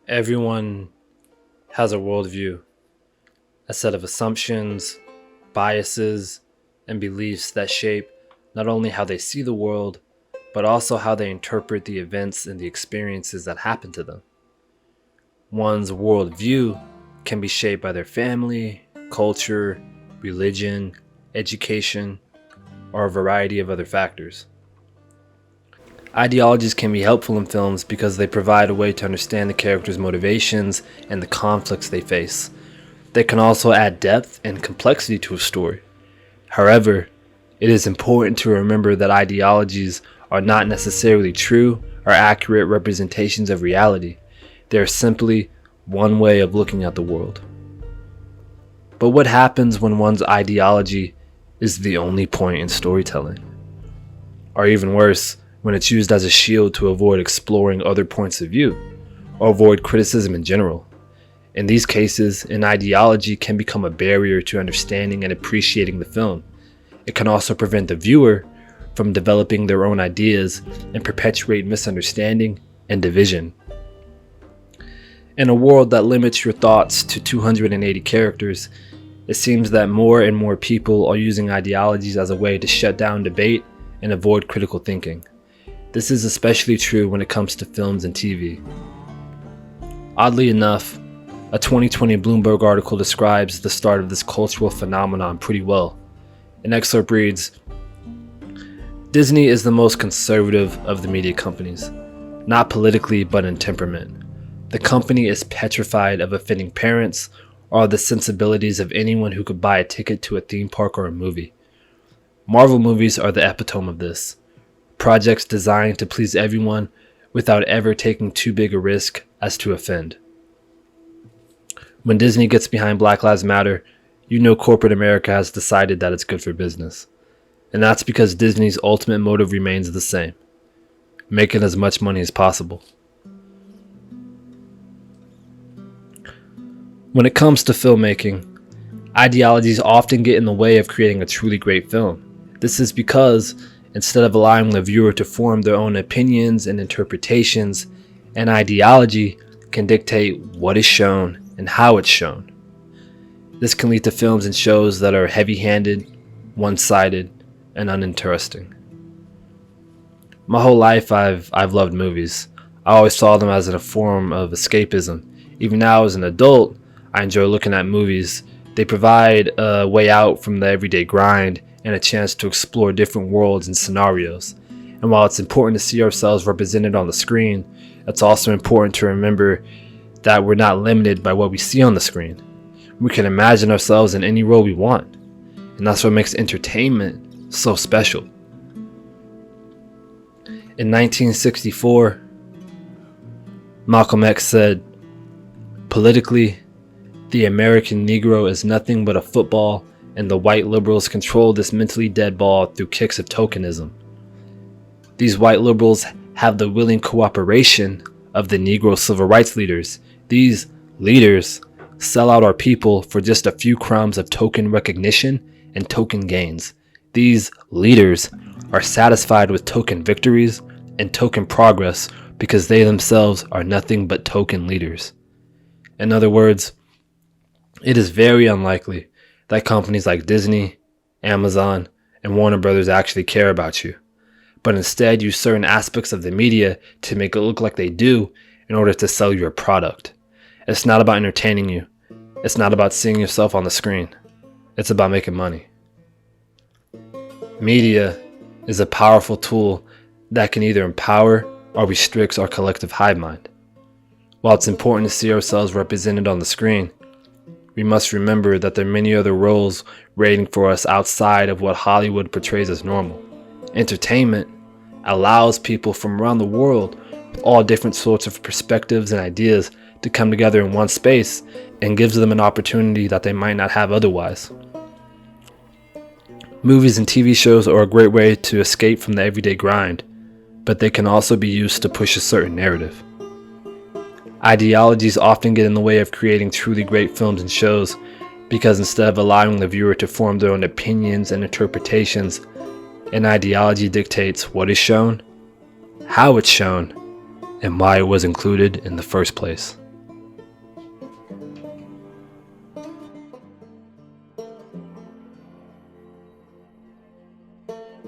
Everyone has a worldview, a set of assumptions, biases, and beliefs that shape not only how they see the world, but also how they interpret the events and the experiences that happen to them. One's worldview can be shaped by their family, culture, religion, education, or a variety of other factors. Ideologies can be helpful in films because they provide a way to understand the characters' motivations and the conflicts they face. They can also add depth and complexity to a story. However, it is important to remember that ideologies are not necessarily true or accurate representations of reality. They are simply one way of looking at the world. But what happens when one's ideology is the only point in storytelling? Or even worse, when it's used as a shield to avoid exploring other points of view, or avoid criticism in general. In these cases, an ideology can become a barrier to understanding and appreciating the film. It can also prevent the viewer from developing their own ideas and perpetuate misunderstanding and division. In a world that limits your thoughts to 280 characters, it seems that more and more people are using ideologies as a way to shut down debate and avoid critical thinking. This is especially true when it comes to films and TV. Oddly enough, a 2020 Bloomberg article describes the start of this cultural phenomenon pretty well. An excerpt reads, "Disney is the most conservative of the media companies, not politically but in temperament. The company is petrified of offending parents or the sensibilities of anyone who could buy a ticket to a theme park or a movie. Marvel movies are the epitome of this. Projects designed to please everyone without ever taking too big a risk as to offend. When Disney gets behind Black Lives Matter, you know corporate America has decided that it's good for business. And that's because Disney's ultimate motive remains the same: making as much money as possible." When it comes to filmmaking, ideologies often get in the way of creating a truly great film. This is because instead of allowing the viewer to form their own opinions and interpretations, an ideology can dictate what is shown and how it's shown. This can lead to films and shows that are heavy-handed, one-sided, and uninteresting. My whole life I've loved movies. I always saw them as a form of escapism. Even now as an adult, I enjoy looking at movies. They provide a way out from the everyday grind and a chance to explore different worlds and scenarios. And while it's important to see ourselves represented on the screen, it's also important to remember that we're not limited by what we see on the screen. We can imagine ourselves in any role we want. And that's what makes entertainment so special. In 1964, Malcolm X said, "Politically, the American Negro is nothing but a football, and the white liberals control this mentally dead ball through kicks of tokenism. These white liberals have the willing cooperation of the Negro civil rights leaders. These leaders sell out our people for just a few crumbs of token recognition and token gains. These leaders are satisfied with token victories and token progress because they themselves are nothing but token leaders." In other words, it is very unlikely that companies like Disney, Amazon, and Warner Brothers actually care about you, but instead use certain aspects of the media to make it look like they do in order to sell you a product. It's not about entertaining you. It's not about seeing yourself on the screen. It's about making money. Media is a powerful tool that can either empower or restrict our collective hive mind. While it's important to see ourselves represented on the screen, we must remember that there are many other roles waiting for us outside of what Hollywood portrays as normal. Entertainment allows people from around the world with all different sorts of perspectives and ideas to come together in one space and gives them an opportunity that they might not have otherwise. Movies and TV shows are a great way to escape from the everyday grind, but they can also be used to push a certain narrative. Ideologies often get in the way of creating truly great films and shows because instead of allowing the viewer to form their own opinions and interpretations, an ideology dictates what is shown, how it's shown, and why it was included in the first place.